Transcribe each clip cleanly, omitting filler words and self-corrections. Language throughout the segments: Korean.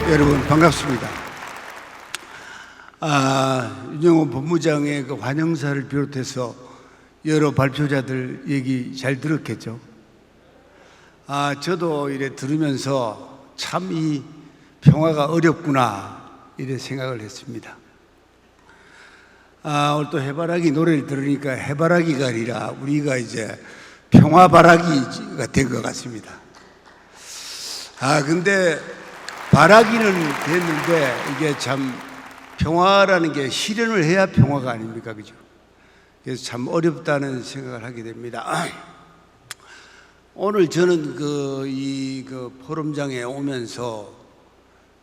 여러분 반갑습니다. 윤영호 본부장의 그 환영사를 비롯해서 여러 발표자들 얘기 잘 들었겠죠? 저도 이래 들으면서 참 이 평화가 어렵구나 이래 생각을 했습니다. 오늘 또 해바라기 노래를 들으니까 해바라기가 아니라 우리가 이제 평화바라기가 된 것 같습니다. 근데 바라기는 됐는데 이게 참 평화라는 게 실현을 해야 평화가 아닙니까? 그죠? 그래서 참 어렵다는 생각을 하게 됩니다. 오늘 저는 이 포럼장에 오면서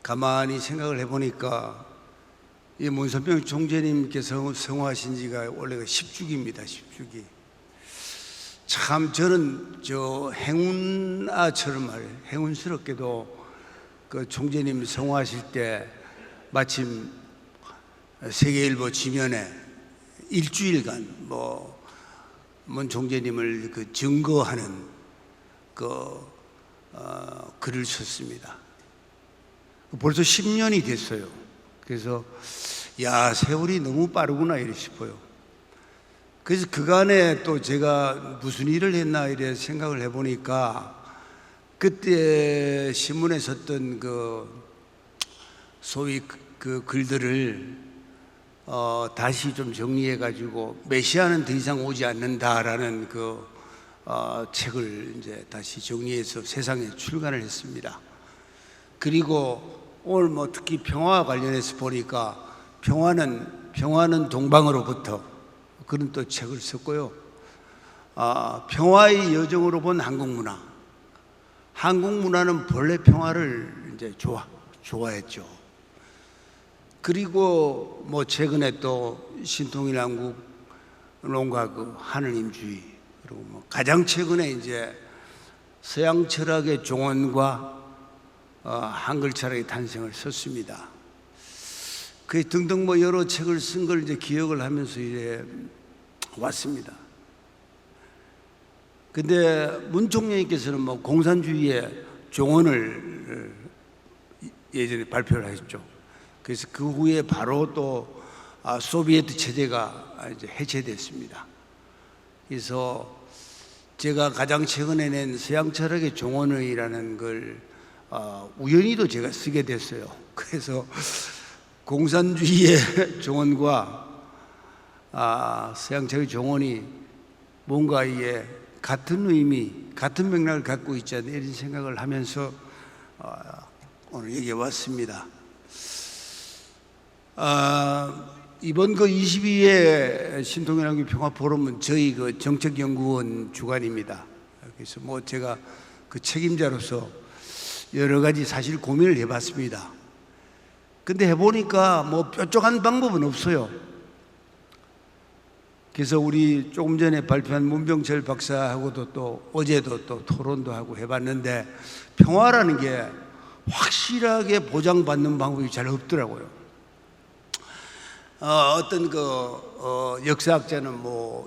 가만히 생각을 해보니까 이 문선명 총재님께서 성화하신 지가 원래가 10주기입니다. 10주기. 참 저는 행운아처럼 말이에요. 행운스럽게도 그 총재님 성화하실 때 마침 세계일보 지면에 일주일간 문 총재님을 증거하는 글을 썼습니다. 벌써 10년이 됐어요. 그래서 세월이 너무 빠르구나 이래 싶어요. 그래서 그간에 또 제가 무슨 일을 했나 이래 생각을 해보니까 그때 신문에 썼던 소위 글들을 다시 좀 정리해 가지고 메시아는 더 이상 오지 않는다라는 책을 이제 다시 정리해서 세상에 출간을 했습니다. 그리고 오늘 특히 평화와 관련해서 보니까 평화는 동방으로부터 그런 또 책을 썼고요. 평화의 여정으로 본 한국문화. 한국문화는 본래 평화를 이제 좋아했죠. 그리고 최근에 또 신통일왕국 농가 하느님주의, 그리고 가장 최근에 이제 서양 철학의 종언과 한글 철학의 탄생을 썼습니다. 그 등등 여러 책을 쓴 걸 이제 기억을 하면서 이래 왔습니다. 근데 문 총리께서는 공산주의의 종언을 예전에 발표를 하셨죠. 그래서 그 후에 바로 또 소비에트 체제가 이제 해체됐습니다. 그래서 제가 가장 최근에 낸 서양 철학의 종언이라는 걸 우연히도 제가 쓰게 됐어요. 그래서 공산주의의 종언과 서양 철학의 종언이 뭔가 이게 같은 의미, 같은 맥락을 갖고 있지 않나 이런 생각을 하면서 오늘 여기에 왔습니다. 이번 22회 신통일왕국 평화 포럼은 저희 정책연구원 주관입니다. 그래서 제가 책임자로서 여러 가지 사실 고민을 해봤습니다. 근데 해보니까 뾰족한 방법은 없어요. 그래서 우리 조금 전에 발표한 문병철 박사하고도 또 어제도 또 토론도 하고 해봤는데 평화라는 게 확실하게 보장받는 방법이 잘 없더라고요. 어떤 역사학자는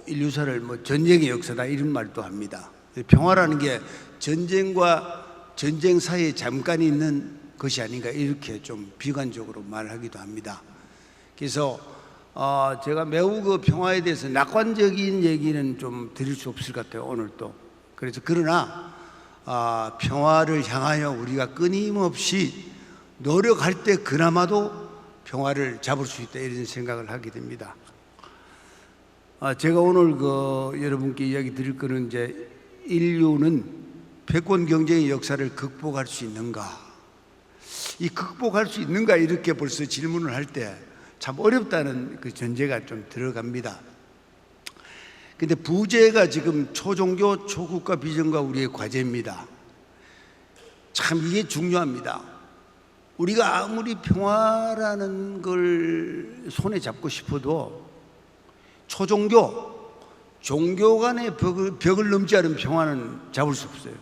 인류사를 전쟁의 역사다 이런 말도 합니다. 평화라는 게 전쟁과 전쟁 사이에 잠깐 있는 것이 아닌가 이렇게 좀 비관적으로 말하기도 합니다. 그래서 제가 매우 평화에 대해서 낙관적인 얘기는 좀 드릴 수 없을 것 같아요, 오늘 또. 그래서 그러나 평화를 향하여 우리가 끊임없이 노력할 때 그나마도 평화를 잡을 수 있다 이런 생각을 하게 됩니다. 제가 오늘 여러분께 이야기 드릴 거는 이제 인류는 패권 경쟁의 역사를 극복할 수 있는가? 이 극복할 수 있는가 이렇게 벌써 질문을 할 때 참 어렵다는 전제가 좀 들어갑니다. 근데 부제가 지금 초종교, 초국가 비전과 우리의 과제입니다. 참 이게 중요합니다. 우리가 아무리 평화라는 걸 손에 잡고 싶어도 초종교, 종교 간의 벽을 넘지 않은 평화는 잡을 수 없어요.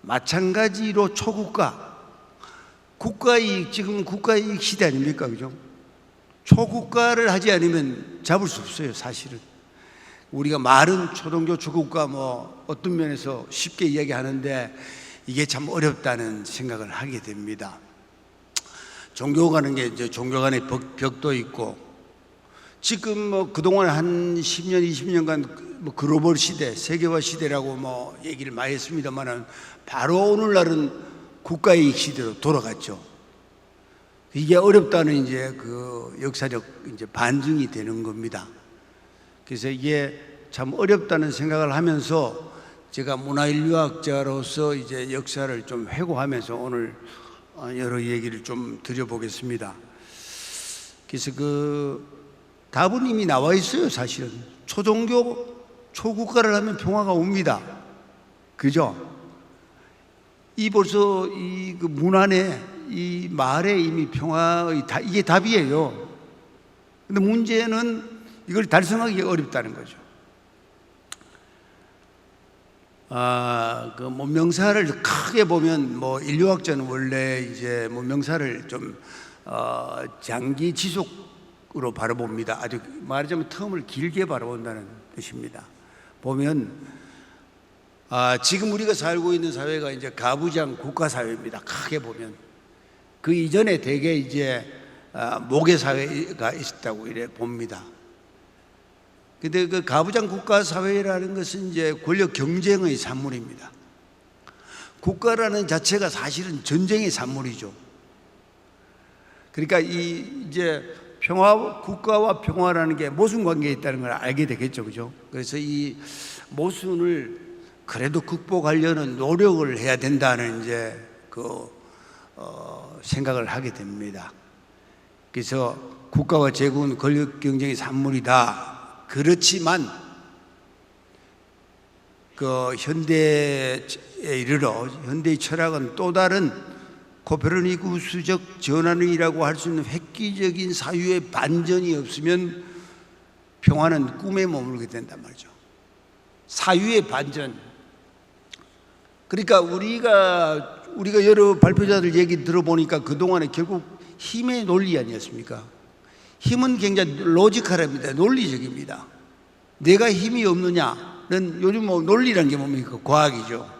마찬가지로 초국가, 국가이익, 지금 국가이익 시대 아닙니까? 그죠? 초국가를 하지 않으면 잡을 수 없어요, 사실은. 우리가 말은 초종교, 초국가 어떤 면에서 쉽게 이야기하는데 이게 참 어렵다는 생각을 하게 됩니다. 종교 가는 게 이제 종교 간의 벽도 있고, 지금 뭐 그동안 한 10년, 20년간 뭐 글로벌 시대, 세계화 시대라고 뭐 얘기를 많이 했습니다만은 바로 오늘날은 국가이익 시대로 돌아갔죠. 이게 어렵다는 이제 그 역사적 이제 반증이 되는 겁니다. 그래서 이게 참 어렵다는 생각을 하면서 제가 문화인류학자로서 이제 역사를 좀 회고하면서 오늘 여러 얘기를 좀 드려보겠습니다. 그래서 그 답은 이미 나와 있어요. 사실은 초종교 초국가를 하면 평화가 옵니다. 그죠? 이 벌써 이 그 문 안에 이 말에 이미 평화의 이게 답이에요. 근데 문제는 이걸 달성하기 어렵다는 거죠. 그 문명사를 크게 보면 뭐 인류학자는 원래 이제 문명사를 좀 장기 지속으로 바라봅니다. 아주 말하자면 텀을 길게 바라본다는 뜻입니다. 보면 지금 우리가 살고 있는 사회가 이제 가부장 국가 사회입니다. 크게 보면 그 이전에 대개 이제 모계 사회가 있었다고 이래 봅니다. 근데 그 가부장 국가 사회라는 것은 이제 권력 경쟁의 산물입니다. 국가라는 자체가 사실은 전쟁의 산물이죠. 그러니까 이제 국가와 평화라는 게 모순 관계에 있다는 걸 알게 되겠죠, 그죠? 그래서 이 모순을 그래도 극복하려는 노력을 해야 된다는 이제 생각을 하게 됩니다. 그래서 국가와 제국은 권력 경쟁의 산물이다. 그렇지만 그 현대에 이르러 현대의 철학은 또 다른 코페르니쿠스적 전환이라고 할 수 있는 획기적인 사유의 반전이 없으면 평화는 꿈에 머물게 된단 말이죠. 사유의 반전. 그러니까 우리가 여러 발표자들 얘기 들어보니까 그동안에 결국 힘의 논리 아니었습니까? 힘은 굉장히 로지컬합니다. 논리적입니다. 내가 힘이 없느냐는 요즘 뭐 논리라는 게 뭡니까? 과학이죠.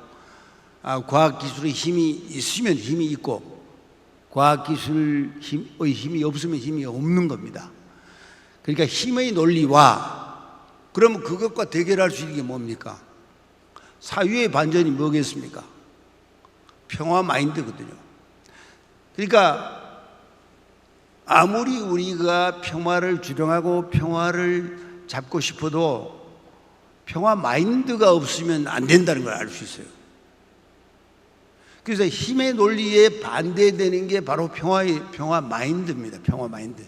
과학기술의 힘이 있으면 힘이 있고 과학기술의 힘이 없으면 힘이 없는 겁니다. 그러니까 힘의 논리와 그러면 그것과 대결할 수 있는 게 뭡니까? 사유의 반전이 뭐겠습니까? 평화 마인드거든요. 그러니까 아무리 우리가 평화를 주장하고 평화를 잡고 싶어도 평화 마인드가 없으면 안 된다는 걸 알 수 있어요. 그래서 힘의 논리에 반대되는 게 바로 평화 마인드입니다. 평화 마인드.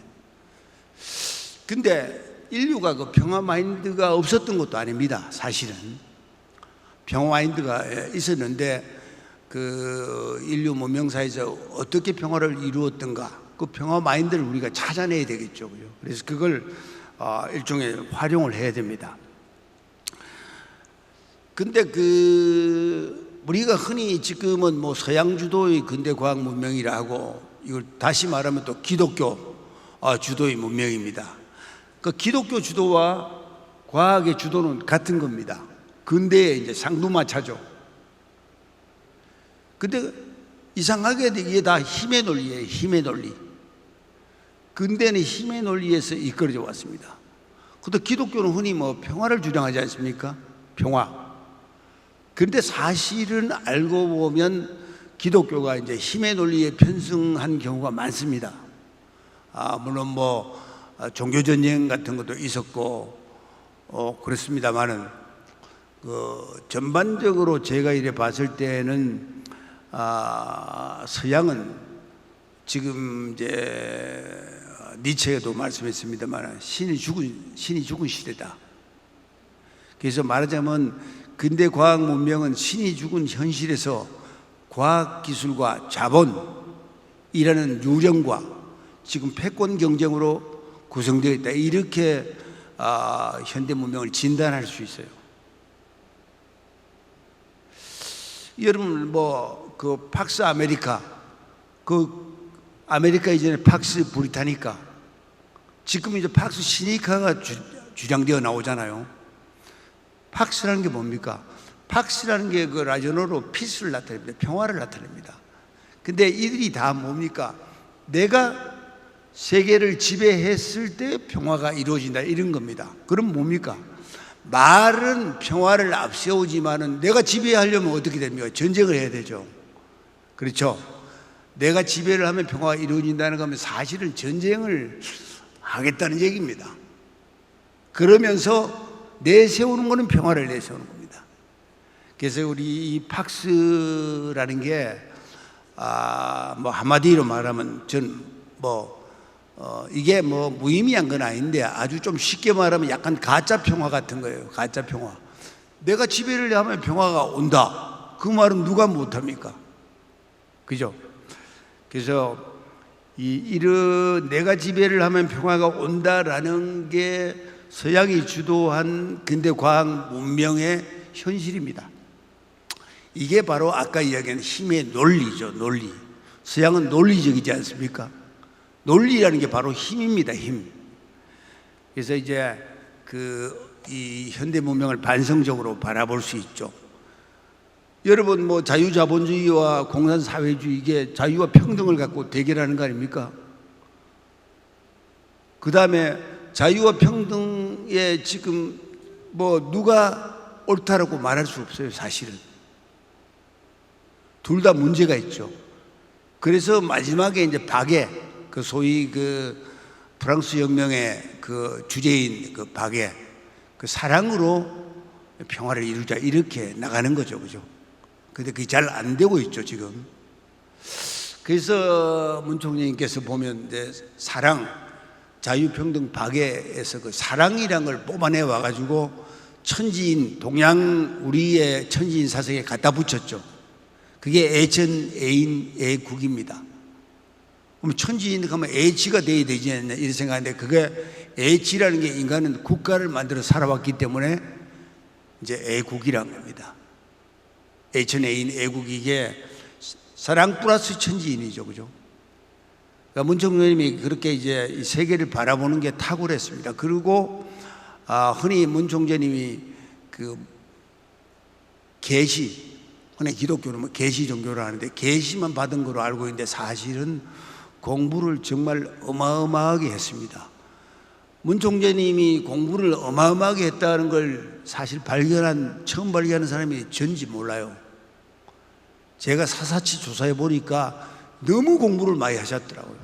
근데 인류가 그 평화 마인드가 없었던 것도 아닙니다. 사실은 평화 마인드가 있었는데 그 인류 문명사에서 어떻게 평화를 이루었던가 그 평화 마인드를 우리가 찾아내야 되겠죠. 그래서 그걸 일종의 활용을 해야 됩니다. 근데 우리가 흔히 지금은 뭐 서양 주도의 근대 과학 문명이라 하고 이걸 다시 말하면 또 기독교 주도의 문명입니다. 그 기독교 주도와 과학의 주도는 같은 겁니다. 근대의 이제 상두마차죠. 근데 이상하게도 이게 다 힘의 논리예요. 힘의 논리. 근대는 힘의 논리에서 이끌어져 왔습니다. 그런데 기독교는 흔히 뭐 평화를 주장하지 않습니까? 평화. 그런데 사실은 알고 보면 기독교가 이제 힘의 논리에 편승한 경우가 많습니다. 물론 뭐 종교 전쟁 같은 것도 있었고 그렇습니다만은 전반적으로 제가 이래 봤을 때는 서양은 지금 이제 니체도 말씀했습니다만 신이 죽은 시대다. 그래서 말하자면 근대 과학 문명은 신이 죽은 현실에서 과학 기술과 자본이라는 유령과 지금 패권 경쟁으로 구성되어 있다. 이렇게 현대 문명을 진단할 수 있어요. 여러분 그 팍스 아메리카, 그 아메리카 이전에 팍스 브리타니카, 지금 이제 팍스 시니카가 주장되어 나오잖아요. 팍스라는 게 뭡니까? 팍스라는 게 그 라틴어로 피스를 나타냅니다. 평화를 나타냅니다. 근데 이들이 다 뭡니까? 내가 세계를 지배했을 때 평화가 이루어진다 이런 겁니다. 그럼 뭡니까? 말은 평화를 앞세우지만은 내가 지배하려면 어떻게 됩니까? 전쟁을 해야 되죠. 그렇죠? 내가 지배를 하면 평화가 이루어진다는 거면 사실은 전쟁을 하겠다는 얘기입니다. 그러면서 내세우는 거는 평화를 내세우는 겁니다. 그래서 우리 이 팍스라는 게 뭐 한마디로 말하면 이게 뭐 무의미한 건 아닌데 아주 좀 쉽게 말하면 약간 가짜 평화 같은 거예요. 가짜 평화. 내가 지배를 하면 평화가 온다. 그 말은 누가 못합니까? 그죠? 그래서 이런 내가 지배를 하면 평화가 온다라는 게 서양이 주도한 근대 과학 문명의 현실입니다. 이게 바로 아까 이야기한 힘의 논리죠. 논리. 서양은 논리적이지 않습니까? 논리라는 게 바로 힘입니다. 힘. 그래서 이제 이 현대 문명을 반성적으로 바라볼 수 있죠. 여러분 뭐 자유자본주의와 공산사회주의 이게 자유와 평등을 갖고 대결하는 거 아닙니까? 그 다음에 자유와 평등에 지금 뭐 누가 옳다라고 말할 수 없어요. 사실은 둘 다 문제가 있죠. 그래서 마지막에 이제 박애, 그 소위 그 프랑스 혁명의 그 주제인 그 박애, 그 사랑으로 평화를 이루자 이렇게 나가는 거죠, 그죠? 근데 그게 잘 안 되고 있죠 지금. 그래서 문 총리님께서 보면 이제 사랑, 자유평등 박애에서 그 사랑이란 걸 뽑아내 와가지고 천지인 동양 우리의 천지인 사상에 갖다 붙였죠. 그게 애천 애인 애국입니다. 그럼 천지인 그러면 애지가 돼야 되지 않냐 이런 생각하는데 그게 애지라는 게 인간은 국가를 만들어 살아왔기 때문에 이제 애국이란 겁니다. 애천 애인 애국 이게 사랑 플러스 천지인이죠, 그죠? 그러니까 문총리님이 그렇게 이제 이 세계를 바라보는 게 탁월했습니다. 그리고 흔히 문 총재님이 그 계시, 흔히 기독교는 계시 종교를 하는데 계시만 받은 거로 알고 있는데 사실은 공부를 정말 어마어마하게 했습니다. 문 총재님이 공부를 어마어마하게 했다는 걸 사실 처음 발견한 사람이 전지 몰라요. 제가 사사치 조사해 보니까 너무 공부를 많이 하셨더라고요.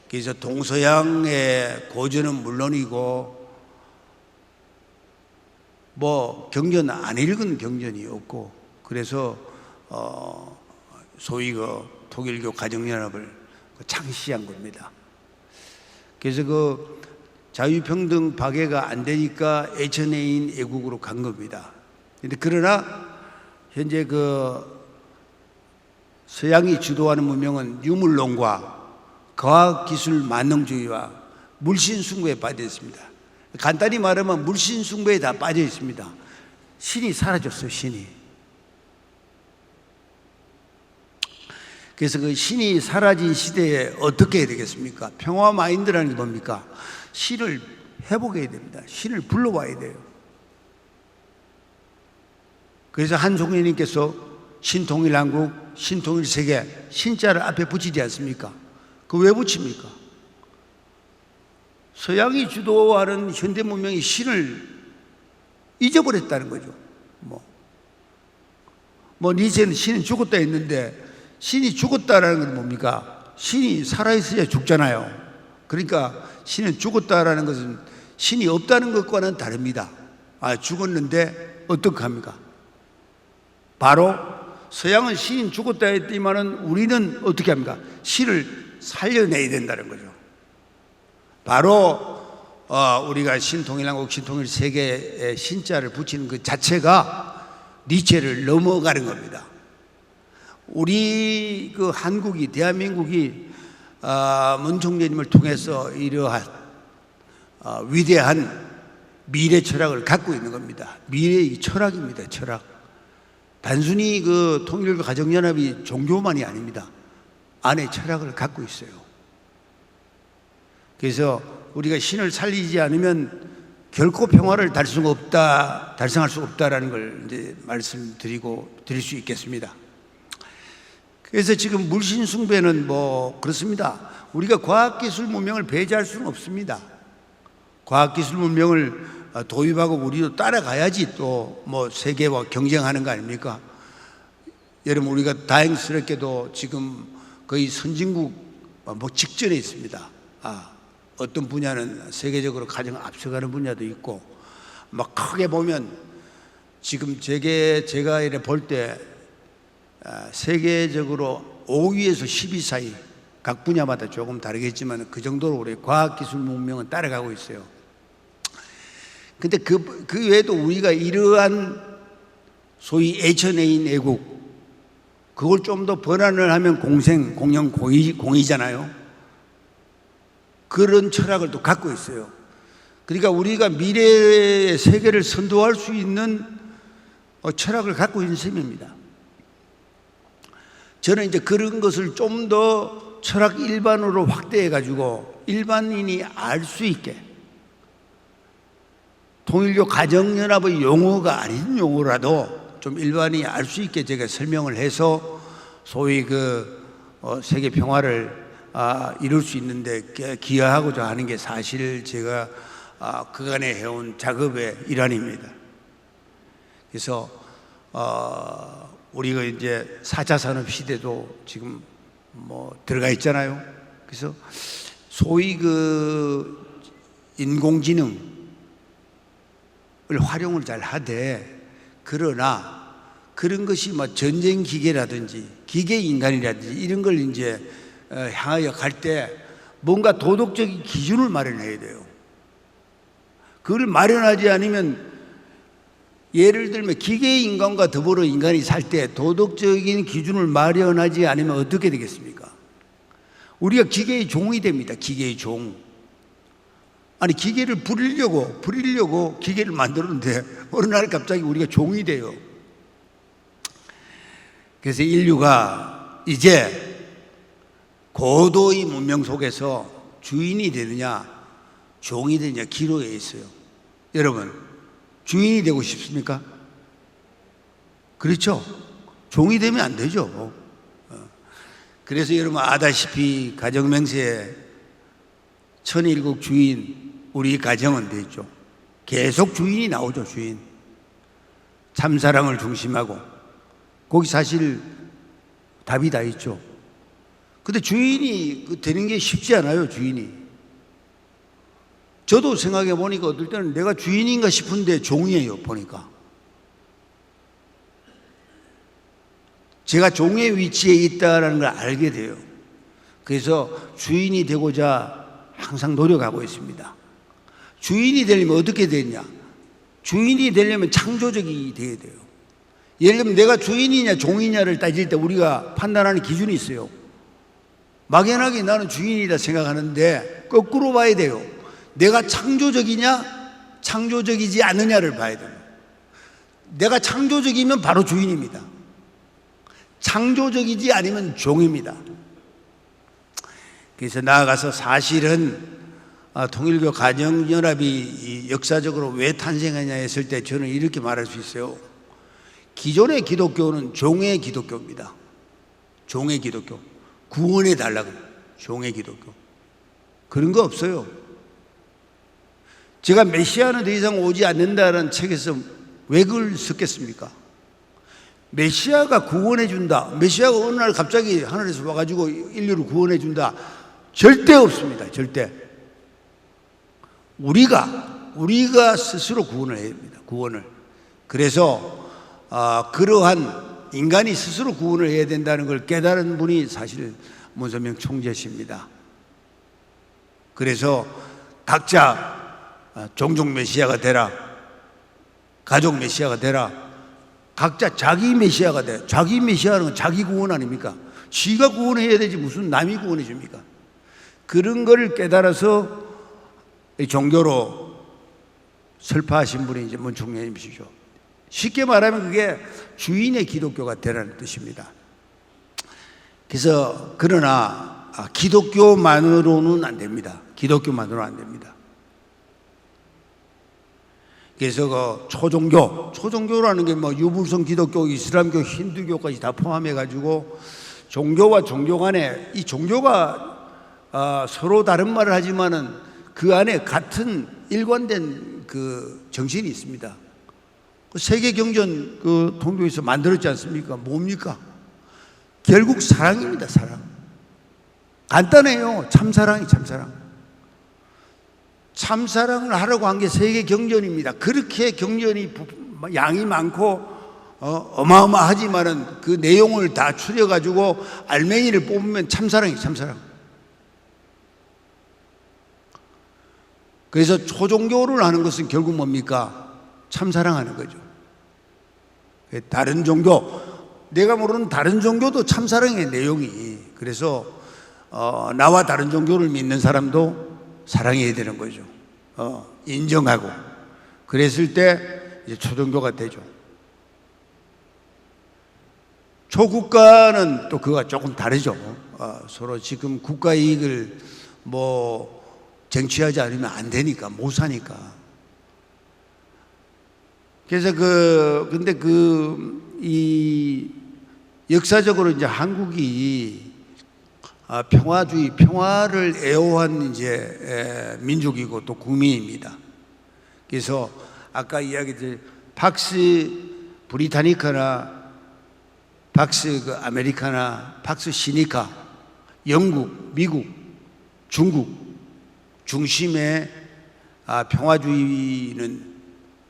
그래서 동서양의 고전은 물론이고 뭐 경전 안 읽은 경전이 없고 그래서 소위 그 독일교 가정연합을 창시한 겁니다. 그래서 그 자유평등 박애가 안 되니까 애천애인 애국으로 간 겁니다. 근데 그러나 현재 그 서양이 주도하는 문명은 유물론과 과학기술 만능주의와 물신숭배에 빠져 있습니다. 간단히 말하면 물신숭배에 다 빠져 있습니다. 신이 사라졌어요, 신이. 그래서 그 신이 사라진 시대에 어떻게 해야 되겠습니까? 평화 마인드라는 게 뭡니까? 신을 회복해야 됩니다. 신을 불러와야 돼요. 그래서 한 총리님께서 신통일한국, 신통일세계 신자를 앞에 붙이지 않습니까? 그 왜 붙입니까? 서양이 주도하는 현대 문명이 신을 잊어버렸다는 거죠. 니체는 신은 죽었다 했는데 신이 죽었다라는 건 뭡니까? 신이 살아있어야 죽잖아요. 그러니까 신은 죽었다라는 것은 신이 없다는 것과는 다릅니다. 죽었는데 어떡합니까? 바로 서양은 신이 죽었다 했지만은 우리는 어떻게 합니까? 신을 살려내야 된다는 거죠. 바로 우리가 신통일한국, 신통일세계의 신자를 붙이는 그 자체가 니체를 넘어가는 겁니다. 우리 그 한국이, 대한민국이 문 총재님을 통해서 이러한 위대한 미래 철학을 갖고 있는 겁니다. 미래의 철학입니다. 철학. 단순히 그 통일교 가정연합이 종교만이 아닙니다. 안에 철학을 갖고 있어요. 그래서 우리가 신을 살리지 않으면 결코 평화를 달성할 수 없다라는 걸 이제 드릴 수 있겠습니다. 그래서 지금 물신 숭배는 뭐 그렇습니다. 우리가 과학기술 문명을 배제할 수는 없습니다. 과학기술 문명을 도입하고 우리도 따라가야지 또 뭐 세계와 경쟁하는 거 아닙니까? 여러분, 우리가 다행스럽게도 지금 거의 선진국 뭐 직전에 있습니다. 어떤 분야는 세계적으로 가장 앞서가는 분야도 있고, 막 크게 보면 지금 제가 이래 볼 때 세계적으로 5위에서 10위 사이, 각 분야마다 조금 다르겠지만 그 정도로 우리 과학기술 문명은 따라가고 있어요. 근데 그 외에도 우리가 이러한 소위 H&A인 애국, 그걸 좀 더 번안을 하면 공영 공의잖아요. 그런 철학을 또 갖고 있어요. 그러니까 우리가 미래의 세계를 선도할 수 있는 철학을 갖고 있는 셈입니다. 저는 이제 그런 것을 좀 더 철학 일반으로 확대해 가지고 일반인이 알 수 있게, 통일교 가정연합의 용어가 아닌 용어라도 좀 일반인이 알 수 있게 제가 설명을 해서 소위 세계 평화를 이룰 수 있는데 기여하고자 하는 게 사실 제가 그간에 해온 작업의 일환입니다. 그래서 우리가 이제 4차 산업 시대도 지금 뭐 들어가 있잖아요. 그래서 소위 인공지능을 활용을 잘 하되, 그러나 그런 것이 뭐 전쟁 기계라든지 기계 인간이라든지 이런 걸 이제 향하여 갈 때 뭔가 도덕적인 기준을 마련해야 돼요. 그걸 마련하지 않으면, 예를 들면 기계 인간과 더불어 인간이 살 때 도덕적인 기준을 마련하지 않으면 어떻게 되겠습니까? 우리가 기계의 종이 됩니다. 기계의 종. 아니, 기계를 부리려고 기계를 만들었는데 어느 날 갑자기 우리가 종이 돼요. 그래서 인류가 이제 고도의 문명 속에서 주인이 되느냐 종이 되느냐 기로에 있어요. 여러분, 주인이 되고 싶습니까? 그렇죠? 종이 되면 안 되죠. 그래서 여러분 아다시피 가정명세에 천일국 주인, 우리 가정은 되죠. 계속 주인이 나오죠. 주인. 참사랑을 중심하고, 거기 사실 답이 다 있죠. 근데 주인이 되는 게 쉽지 않아요. 주인이. 저도 생각해 보니까 어떨 때는 내가 주인인가 싶은데 종이에요. 보니까 제가 종의 위치에 있다는 걸 알게 돼요. 그래서 주인이 되고자 항상 노력하고 있습니다. 주인이 되려면 어떻게 되냐? 주인이 되려면 창조적이 돼야 돼요. 예를 들면 내가 주인이냐 종이냐를 따질 때 우리가 판단하는 기준이 있어요. 막연하게 나는 주인이다 생각하는데 거꾸로 봐야 돼요. 내가 창조적이냐 창조적이지 않느냐를 봐야 돼요. 내가 창조적이면 바로 주인입니다. 창조적이지 않으면 종입니다. 그래서 나아가서 사실은 통일교 가정연합이 역사적으로 왜 탄생하냐 했을 때 저는 이렇게 말할 수 있어요. 기존의 기독교는 종의 기독교입니다. 종의 기독교. 구원해 달라고. 종의 기독교. 그런 거 없어요. 제가 메시아는 더 이상 오지 않는다는 책에서 왜 그걸 썼겠습니까? 메시아가 구원해 준다. 메시아가 어느 날 갑자기 하늘에서 와가지고 인류를 구원해 준다. 절대 없습니다. 절대. 우리가 스스로 구원을 해야 됩니다. 구원을. 그래서 그러한 인간이 스스로 구원을 해야 된다는 걸 깨달은 분이 사실 문선명 총재십니다. 그래서 각자 종족 메시아가 되라, 가족 메시아가 되라, 각자 자기 메시아가 돼. 자기 메시아는 자기 구원 아닙니까? 지가 구원해야 되지 무슨 남이 구원해 줍니까? 그런 걸 깨달아서 종교로 설파하신 분이 이제 문총재님이시죠. 쉽게 말하면 그게 주인의 기독교가 되라는 뜻입니다. 그래서 그러나 기독교만으로는 안 됩니다. 기독교만으로는 안 됩니다. 그래서 그 초종교라는 게 뭐 유불성 기독교, 이슬람교, 힌두교까지 다 포함해 가지고 종교와 종교 간에 이 종교가 서로 다른 말을 하지만은 그 안에 같은 일관된 그 정신이 있습니다. 세계 경전 그 통독에서 만들었지 않습니까? 뭡니까? 결국 사랑입니다. 사랑. 간단해요. 참사랑이 참사랑. 참사랑을 하라고 한 게 세계 경전입니다. 그렇게 경전이 양이 많고 어마어마하지만은 그 내용을 다 추려가지고 알맹이를 뽑으면 참사랑이 참사랑. 그래서 초종교를 하는 것은 결국 뭡니까? 참사랑하는 거죠. 다른 종교, 내가 모르는 다른 종교도 참사랑의 내용이. 그래서 나와 다른 종교를 믿는 사람도 사랑해야 되는 거죠. 인정하고. 그랬을 때 이제 초종교가 되죠. 초국가는 또 그거가 조금 다르죠. 서로 지금 국가 이익을 뭐 쟁취하지 않으면 안 되니까, 못 사니까. 그래서 근데 이 역사적으로 이제 한국이 평화주의, 평화를 애호한 이제 민족이고 또 국민입니다. 그래서 아까 이야기들 팍스 브리타니카나 팍스 그 아메리카나, 팍스 시니카, 영국, 미국, 중국 중심의 평화주의는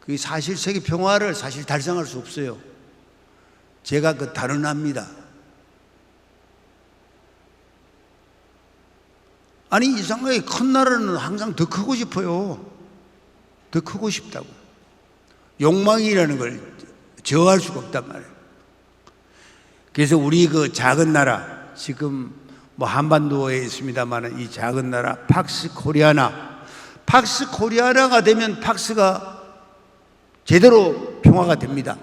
그 사실 세계 평화를 사실 달성할 수 없어요. 제가 그 단언합니다. 아니 이상하게 큰 나라는 항상 더 크고 싶어요. 더 크고 싶다고. 욕망이라는 걸 저할 수가 없단 말이에요. 그래서 우리 그 작은 나라, 지금 뭐 한반도에 있습니다만 이 작은 나라 팍스 코리아나가 되면 팍스가 제대로 평화가 됩니다.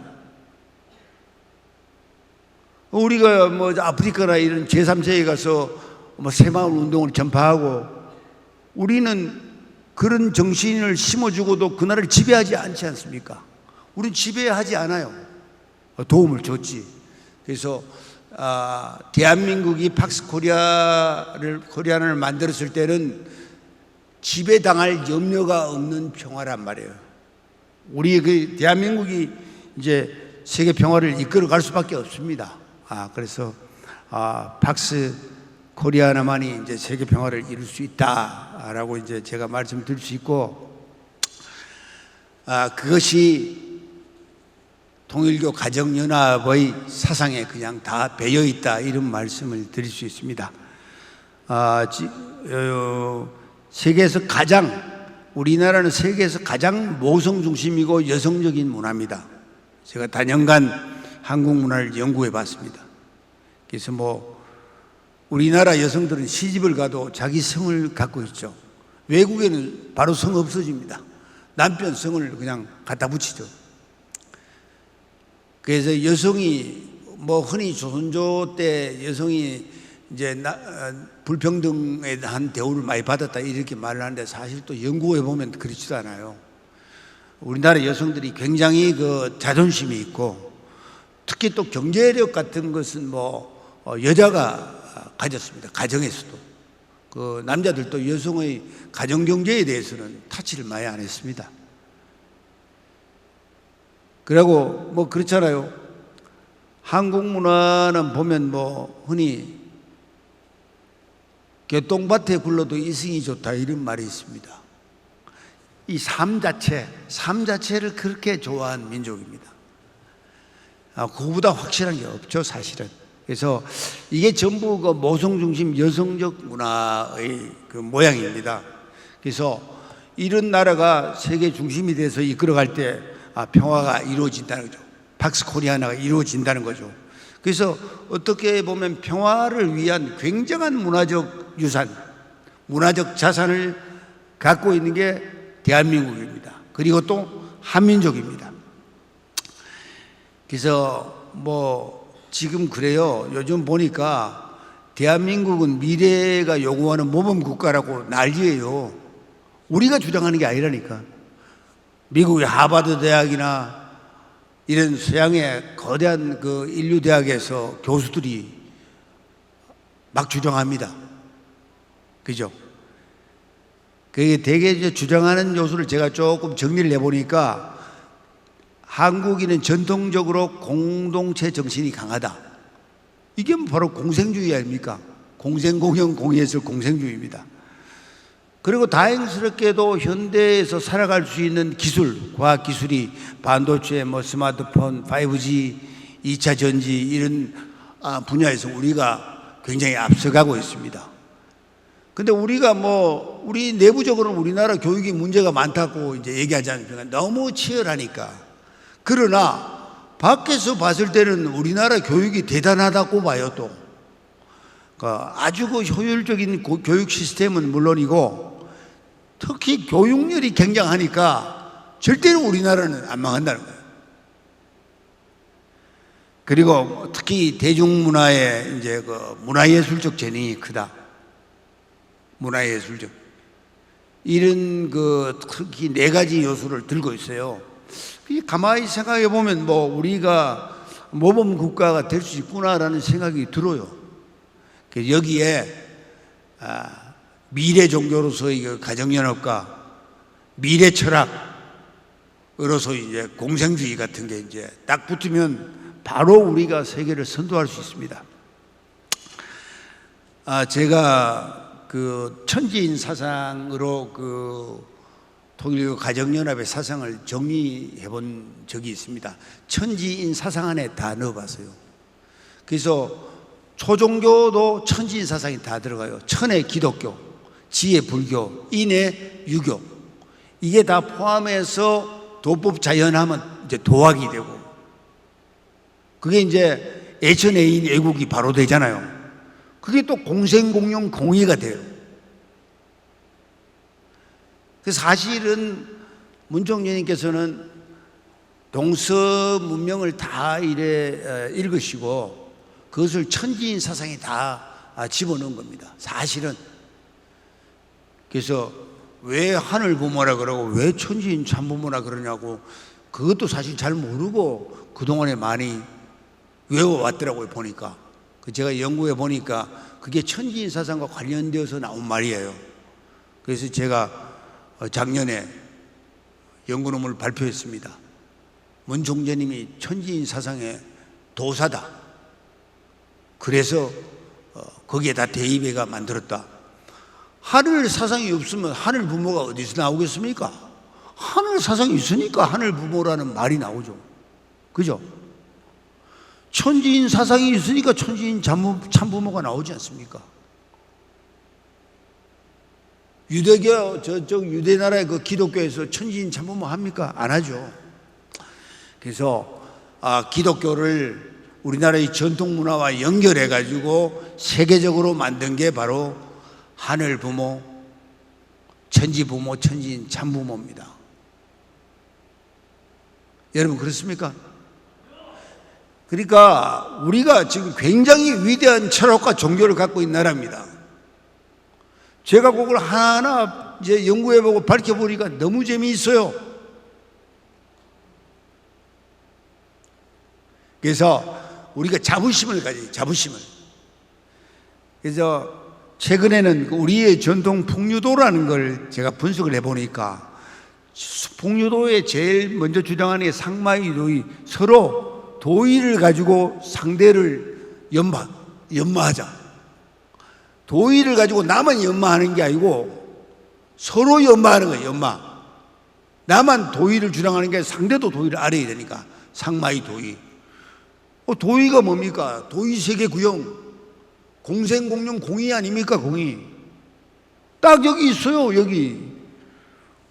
우리가 뭐 아프리카나 이런 제3세계에 가서 뭐 새마을 운동을 전파하고 우리는 그런 정신을 심어주고도 그 나라를 지배하지 않지 않습니까? 우리는 지배하지 않아요. 도움을 줬지. 그래서 대한민국이 팍스 코리아를 만들었을 때는 지배당할 염려가 없는 평화란 말이에요. 우리 그 대한민국이 이제 세계 평화를 이끌어 갈 수밖에 없습니다. 그래서 팍스 코리아나만이 이제 세계 평화를 이룰 수 있다라고 이제 제가 말씀드릴 수 있고, 그것이 통일교 가정연합의 사상에 그냥 다 배어 있다, 이런 말씀을 드릴 수 있습니다. 우리나라는 세계에서 가장 모성 중심이고 여성적인 문화입니다. 제가 단연간 한국 문화를 연구해 봤습니다. 그래서 뭐 우리나라 여성들은 시집을 가도 자기 성을 갖고 있죠. 외국에는 바로 성 없어집니다. 남편 성을 그냥 갖다 붙이죠. 그래서 여성이 뭐 흔히 조선조 때 여성이 이제 불평등에 대한 대우를 많이 받았다 이렇게 말을 하는데, 사실 또 연구해 보면 그렇지도 않아요. 우리나라 여성들이 굉장히 그 자존심이 있고, 특히 또 경제력 같은 것은 뭐 여자가 가졌습니다. 가정에서도. 그 남자들도 여성의 가정 경제에 대해서는 타치를 많이 안 했습니다. 그리고 뭐 그렇잖아요. 한국 문화는 보면 뭐 흔히 개똥밭에 굴러도 이승이 좋다 이런 말이 있습니다. 이 삶 자체를 그렇게 좋아하는 민족입니다. 그거보다 확실한 게 없죠, 사실은. 그래서 이게 전부 그 모성 중심 여성적 문화의 그 모양입니다. 그래서 이런 나라가 세계 중심이 돼서 이끌어갈 때 평화가 이루어진다는 거죠. 팍스 코리아나가 이루어진다는 거죠. 그래서 어떻게 보면 평화를 위한 굉장한 문화적 유산, 문화적 자산을 갖고 있는 게 대한민국입니다. 그리고 또 한민족입니다. 그래서 뭐 지금 그래요. 요즘 보니까 대한민국은 미래가 요구하는 모범 국가라고 난리예요. 우리가 주장하는 게 아니라니까. 미국의 하버드 대학이나 이런 서양의 거대한 그 인류 대학에서 교수들이 막 주장합니다. 그죠? 그게 대개 이제 주장하는 요소를 제가 조금 정리를 해보니까 한국인은 전통적으로 공동체 정신이 강하다. 이게 바로 공생주의 아닙니까? 공생공영 공예술 공생주의입니다. 그리고 다행스럽게도 현대에서 살아갈 수 있는 기술, 과학기술이 반도체, 스마트폰, 5G, 2차 전지 이런 분야에서 우리가 굉장히 앞서가고 있습니다. 근데 우리가 우리 내부적으로는 우리나라 교육이 문제가 많다고 이제 얘기하지 않습니까? 너무 치열하니까. 그러나 밖에서 봤을 때는 우리나라 교육이 대단하다고 봐요, 또. 아주 효율적인 교육 시스템은 물론이고 특히 교육열이 굉장하니까 절대로 우리나라는 안 망한다는 거예요. 그리고 특히 대중문화의 이제 문화예술적 재능이 크다. 문화예술적. 이런 특히 4가지 요소를 들고 있어요. 가만히 생각해 보면 우리가 모범 국가가 될 수 있구나라는 생각이 들어요. 여기에 미래 종교로서의 가정연합과 미래 철학으로서 이제 공생주의 같은 게 이제 딱 붙으면 바로 우리가 세계를 선도할 수 있습니다. 제가 천지인 사상으로 통일교 가정연합의 사상을 정리해 본 적이 있습니다. 천지인 사상 안에 다 넣어봤어요. 그래서 초종교도 천지인 사상이 다 들어가요. 천의 기독교, 지의 불교, 인의 유교, 이게 다 포함해서 도법 자연하면 이제 도학이 되고, 그게 이제 애천애인 애국이 바로 되잖아요. 그게 또 공생공용 공의가 돼요. 그래서 사실은 문총재님께서는 동서 문명을 다 읽으시고 그것을 천지인 사상에 다 집어넣은 겁니다. 사실은. 그래서 왜 하늘 부모라 그러고 왜 천지인 참부모라 그러냐고, 그것도 사실 잘 모르고 그동안에 많이 외워왔더라고요, 보니까. 제가 연구해 보니까 그게 천지인 사상과 관련되어서 나온 말이에요. 그래서 제가 작년에 연구 논문을 발표했습니다. 문총재님이 천지인 사상의 도사다. 그래서 거기에다 대입해가 만들었다. 하늘 사상이 없으면 하늘 부모가 어디서 나오겠습니까? 하늘 사상이 있으니까 하늘 부모라는 말이 나오죠. 그죠? 천지인 사상이 있으니까 천지인 참부모가 나오지 않습니까? 유대교, 저쪽 유대나라의 기독교에서 천지인 참부모 합니까? 안 하죠. 그래서 기독교를 우리나라의 전통 문화와 연결해 가지고 세계적으로 만든 게 바로 하늘 부모, 천지 부모, 천지인 참부모입니다. 여러분 그렇습니까? 그러니까 우리가 지금 굉장히 위대한 철학과 종교를 갖고 있는 나라입니다. 제가 그걸 하나하나 이제 연구해보고 밝혀보니까 너무 재미있어요. 그래서 우리가 자부심을 가져요, 자부심을. 그래서 최근에는 우리의 전통 풍류도라는 걸 제가 분석을 해보니까 풍류도에 제일 먼저 주장하는 게 상마이 도의, 서로 도의를 가지고 상대를 연마하자. 도의를 가지고 나만 연마하는 게 아니고 서로 연마하는 거예요, 연마. 나만 도의를 주장하는 게 아니라 상대도 도의를 알아야 되니까. 상마이 도의. 도의가 뭡니까? 도의 세계 구형, 공생공용 공의 아닙니까? 공의. 딱 여기 있어요, 여기.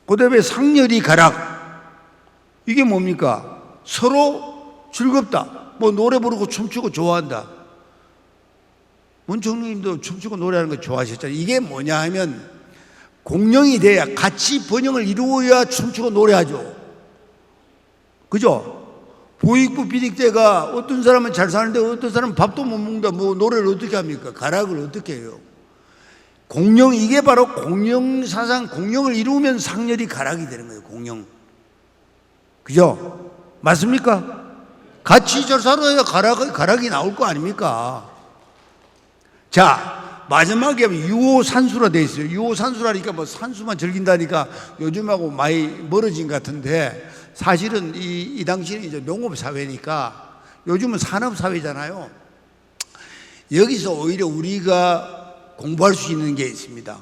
그 다음에 상렬이 가락. 이게 뭡니까? 서로 즐겁다. 노래 부르고 춤추고 좋아한다. 문총님도 춤추고 노래하는 거 좋아하셨잖아요. 이게 뭐냐 하면 공령이 돼야, 같이 번영을 이루어야 춤추고 노래하죠. 그죠? 보육부 비직대가 어떤 사람은 잘 사는데 어떤 사람은 밥도 못 먹는다. 노래를 어떻게 합니까? 가락을 어떻게 해요? 공령, 이게 바로 공령 사상, 공령을 이루면 상렬이 가락이 되는 거예요, 공령. 그죠? 맞습니까? 같이 잘 살아야 가락이 나올 거 아닙니까? 자, 마지막에 유호산수라 돼 있어요. 유호산수라니까 뭐 산수만 즐긴다니까 요즘하고 많이 멀어진 것 같은데, 사실은 이 당시는 이제 농업사회니까 요즘은 산업사회잖아요. 여기서 오히려 우리가 공부할 수 있는 게 있습니다.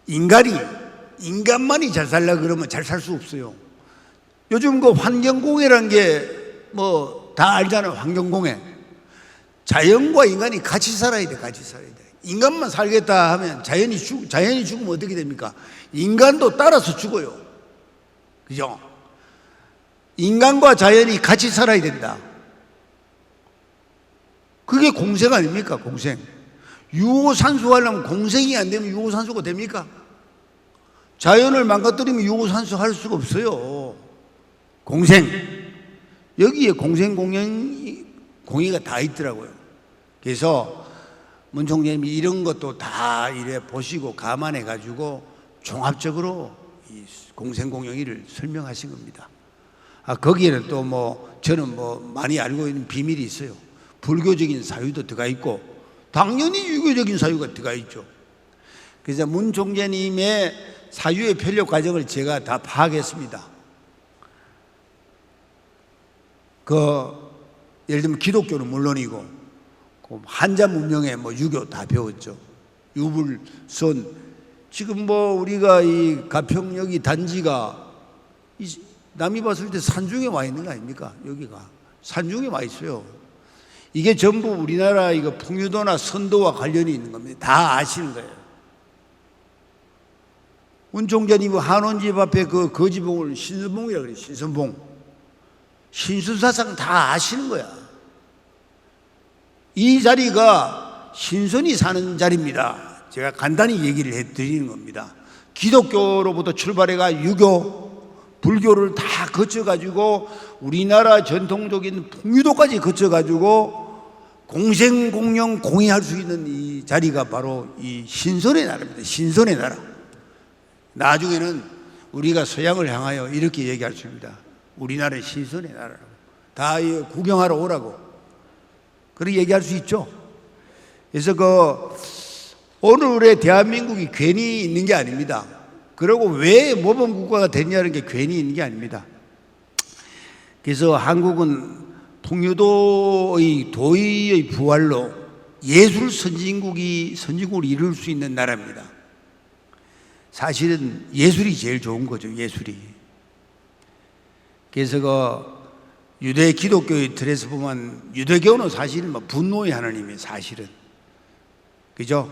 인간만이 잘 살려고 그러면 잘 살 수 없어요. 요즘 그 환경공해라는 게 뭐 다 알잖아요. 환경공해. 자연과 인간이 같이 살아야 돼. 같이 살아야 돼. 인간만 살겠다 하면 자연이 죽으면 어떻게 됩니까? 인간도 따라서 죽어요. 그죠? 인간과 자연이 같이 살아야 된다. 그게 공생 아닙니까? 공생. 유호산수 하려면 공생이 안 되면 유호산수가 됩니까? 자연을 망가뜨리면 유호산수 할 수가 없어요. 공생. 여기에 공생 공의가 다 있더라고요. 그래서 문 총재님이 이런 것도 다 이래 보시고 감안해 가지고 종합적으로 이 공생공영의를 설명하신 겁니다. 거기에는 또 뭐 저는 뭐 많이 알고 있는 비밀이 있어요. 불교적인 사유도 들어가 있고 당연히 유교적인 사유가 들어가 있죠. 그래서 문 총재님의 사유의 편력 과정을 제가 다 파악했습니다. 예를 들면 기독교는 물론이고 한자 문명에 뭐 유교 다 배웠죠. 유불선. 지금 뭐 우리가 이 가평여기 단지가 남이 봤을 때 산중에 와 있는 거 아닙니까? 여기가 산중에 와 있어요. 이게 전부 우리나라 이거 풍유도나 선도와 관련이 있는 겁니다. 다 아시는 거예요. 문 총재님이 한원집 앞에 그 거지봉을 신선봉이라고 그래요. 신선봉. 신순사상 다 아시는 거야. 이 자리가 신선이 사는 자리입니다. 제가 간단히 얘기를 해드리는 겁니다. 기독교로부터 출발해가 유교, 불교를 다 거쳐가지고 우리나라 전통적인 풍유도까지 거쳐가지고 공생공영 공의할 수 있는 이 자리가 바로 이 신선의 나라입니다. 신선의 나라. 나중에는 우리가 서양을 향하여 이렇게 얘기할 수 있습니다. 우리나라의 신선의 나라라고. 다 구경하러 오라고. 그렇게 얘기할 수 있죠. 그래서 오늘의 대한민국이 괜히 있는 게 아닙니다. 그리고 왜 모범국가가 됐냐는 게 괜히 있는 게 아닙니다. 그래서 한국은 풍유도의 도의의 부활로 예술 선진국을 이룰 수 있는 나라입니다. 사실은 예술이 제일 좋은 거죠. 예술이. 그래서 유대 기독교의 틀에서 보면 유대교는 사실은 분노의 하나님이에요. 사실은. 그죠?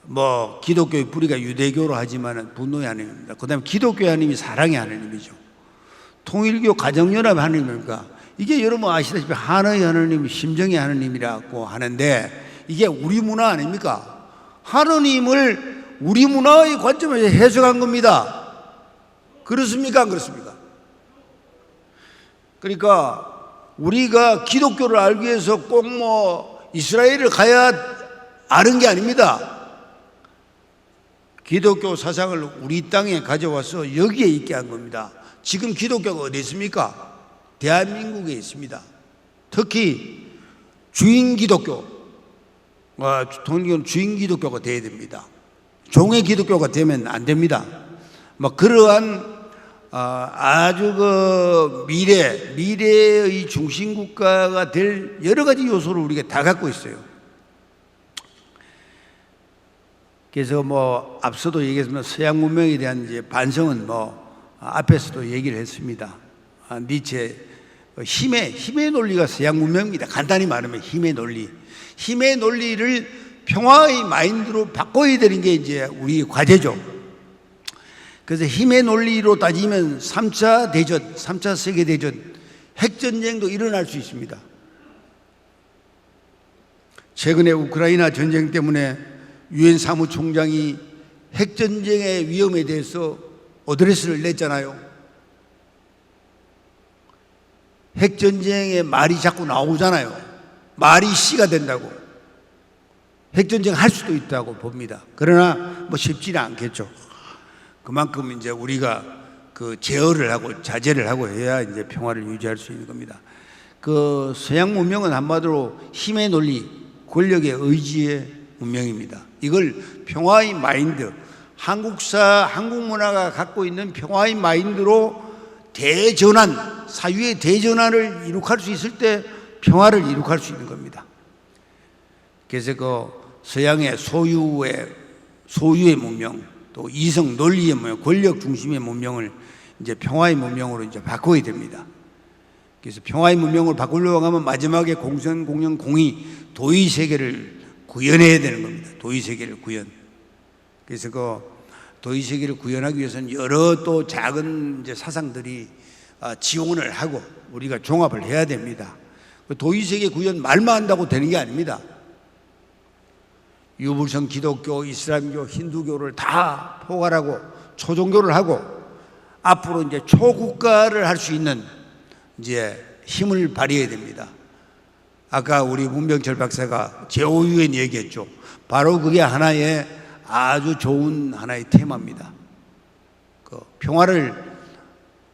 뭐 기독교의 뿌리가 유대교로 하지만 분노의 하나님입니다. 그 다음에 기독교의 하나님이 사랑의 하나님이죠. 통일교 가정연합의 하나님입니까? 이게 여러분 아시다시피 하나의 하나님, 심정의 하나님이라고 하는데 이게 우리 문화 아닙니까? 하나님을 우리 문화의 관점에서 해석한 겁니다. 그렇습니까? 안 그렇습니까? 그러니까 우리가 기독교를 알기 위해서 꼭 뭐 이스라엘을 가야 아는 게 아닙니다. 기독교 사상을 우리 땅에 가져와서 여기에 있게 한 겁니다. 지금 기독교가 어디 있습니까? 대한민국에 있습니다. 특히 주인 기독교, 통일교는 주인 기독교가 돼야 됩니다. 종의 기독교가 되면 안 됩니다. 뭐 그러한 아주 미래의 중심국가가 될 여러 가지 요소를 우리가 다 갖고 있어요. 그래서 뭐 앞서도 얘기했지만 서양 문명에 대한 이제 반성은 뭐 앞에서도 얘기를 했습니다. 니체 힘의 논리가 서양 문명입니다. 간단히 말하면 힘의 논리를 평화의 마인드로 바꿔야 되는 게 이제 우리 과제죠. 그래서 힘의 논리로 따지면 3차 대전, 3차 세계대전, 핵전쟁도 일어날 수 있습니다. 최근에 우크라이나 전쟁 때문에 유엔 사무총장이 핵전쟁의 위험에 대해서 어드레스를 냈잖아요. 핵전쟁의 말이 자꾸 나오잖아요. 말이 씨가 된다고. 핵전쟁 할 수도 있다고 봅니다. 그러나 뭐 쉽지는 않겠죠. 그만큼 이제 우리가 그 제어를 하고 자제를 하고 해야 이제 평화를 유지할 수 있는 겁니다. 그 서양 문명은 한마디로 힘의 논리, 권력의 의지의 문명입니다. 이걸 평화의 마인드, 한국 문화가 갖고 있는 평화의 마인드로 대전환, 사유의 대전환을 이룩할 수 있을 때 평화를 이룩할 수 있는 겁니다. 그래서 그 서양의 소유의 문명, 또 이성 논리의 문명, 권력 중심의 문명을 이제 평화의 문명으로 이제 바꿔야 됩니다. 그래서 평화의 문명을 바꾸려고 하면 마지막에 공생, 공영, 공의, 도의 세계를 구현해야 되는 겁니다. 도의 세계를 구현. 그래서 그 도의 세계를 구현하기 위해서는 여러 또 작은 이제 사상들이 지원을 하고 우리가 종합을 해야 됩니다. 도의 세계 구현 말만 한다고 되는 게 아닙니다. 유불성 기독교, 이슬람교, 힌두교를 다 포괄하고 초종교를 하고 앞으로 이제 초국가를 할 수 있는 이제 힘을 발휘해야 됩니다. 아까 우리 문병철 박사가 제5유엔 얘기했죠. 바로 그게 하나의 아주 좋은 하나의 테마입니다. 그 평화를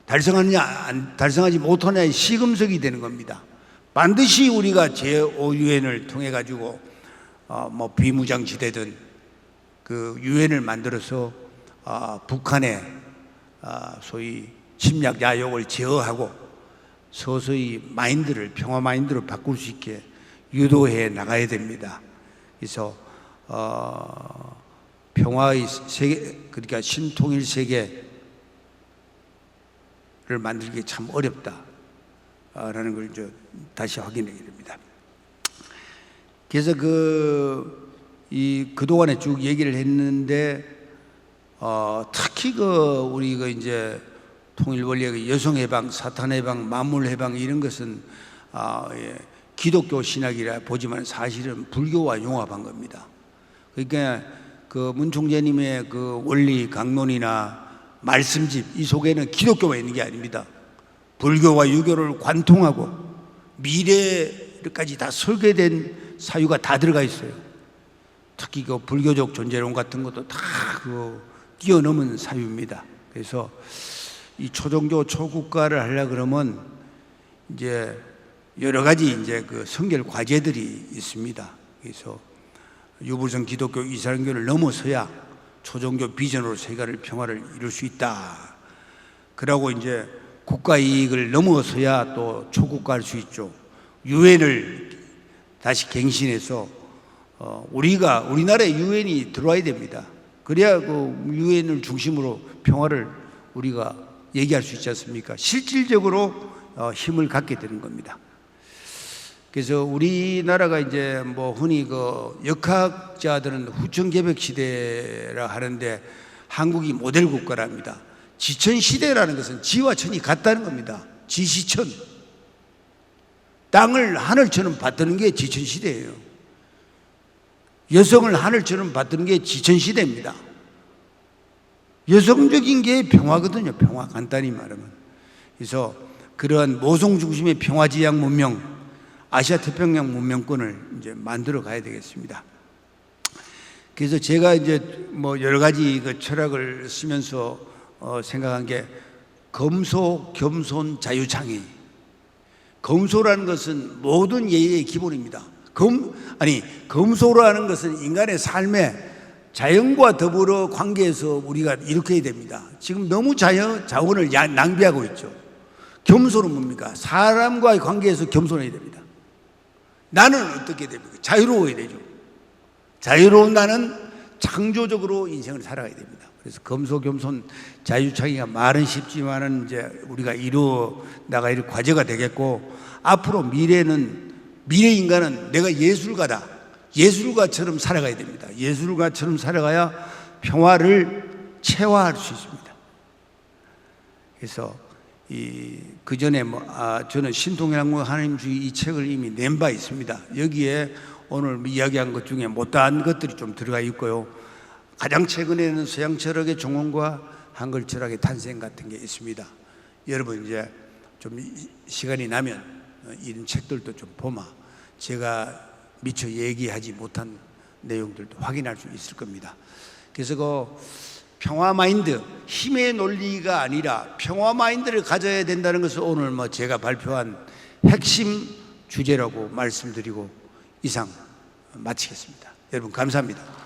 달성하느냐 달성하지 못하느냐의 시금석이 되는 겁니다. 반드시 우리가 제5유엔을 통해 가지고 뭐 비무장지대든 그 유엔을 만들어서 북한의 소위 침략 야욕을 제어하고 서서히 마인드를 평화 마인드로 바꿀 수 있게 유도해 나가야 됩니다. 그래서 평화의 세계, 그러니까 신통일 세계를 만들기 참 어렵다라는 걸 이제 다시 확인하게 됩니다. 그래서 그동안에 쭉 얘기를 했는데, 특히 우리 이제 통일원리의 여성해방, 사탄해방, 만물해방 이런 것은, 기독교 신학이라 보지만 사실은 불교와 융합한 겁니다. 그러니까 그 문 총재님의 그 원리 강론이나 말씀집 이 속에는 기독교가 있는 게 아닙니다. 불교와 유교를 관통하고 미래까지 다 설계된 사유가 다 들어가 있어요. 특히 그 불교적 존재론 같은 것도 다 뛰어넘은 사유입니다. 그래서 이 초종교 초국가를 하려 그러면 이제 여러 가지 이제 그 선결 과제들이 있습니다. 그래서 유불성 기독교 이슬람교를 넘어서야 초종교 비전으로 세계를 평화를 이룰 수 있다. 그러고 이제 국가 이익을 넘어서야 또 초국가할 수 있죠. 유엔을 다시 갱신해서 우리나라에 유엔이 들어와야 됩니다. 그래야 그 유엔을 중심으로 평화를 우리가 얘기할 수 있지 않습니까? 실질적으로 힘을 갖게 되는 겁니다. 그래서 우리나라가 이제 뭐 흔히 그 역학자들은 후천개벽 시대라 하는데 한국이 모델 국가랍니다. 지천 시대라는 것은 지와 천이 같다는 겁니다. 지시천. 땅을 하늘처럼 받드는 게 지천 시대예요. 여성을 하늘처럼 받드는 게 지천 시대입니다. 여성적인 게 평화거든요. 평화, 간단히 말하면. 그래서 그러한 모성 중심의 평화지향 문명, 아시아 태평양 문명권을 이제 만들어 가야 되겠습니다. 그래서 제가 이제 뭐 여러 가지 그 철학을 쓰면서 생각한 게 검소, 겸손, 자유창의. 검소라는 것은 모든 예의의 기본입니다. 검소라는 것은 인간의 삶에 자연과 더불어 관계에서 우리가 일으켜야 됩니다. 지금 너무 자원을 낭비하고 있죠. 겸손은 뭡니까? 사람과의 관계에서 겸손해야 됩니다. 나는 어떻게 됩니까? 자유로워야 되죠. 자유로운 나는 창조적으로 인생을 살아가야 됩니다. 그래서 검소, 겸손, 자유창의가 말은 쉽지만은 이제 우리가 이루어 나가야 할 과제가 되겠고, 앞으로 미래 인간은 내가 예술가다. 예술가처럼 살아가야 됩니다. 예술가처럼 살아가야 평화를 체화할 수 있습니다. 그래서 그 전에 저는 신통일한국 하나님주의 이 책을 이미 낸 바 있습니다. 여기에 오늘 이야기한 것 중에 못다한 것들이 좀 들어가 있고요. 가장 최근에는 서양 철학의 종언과 한글 철학의 탄생 같은 게 있습니다. 여러분 이제 좀 시간이 나면 이런 책들도 좀 보면 제가 미처 얘기하지 못한 내용들도 확인할 수 있을 겁니다. 그래서 평화 마인드, 힘의 논리가 아니라 평화 마인드를 가져야 된다는 것을 오늘 제가 발표한 핵심 주제라고 말씀드리고 이상 마치겠습니다. 여러분 감사합니다.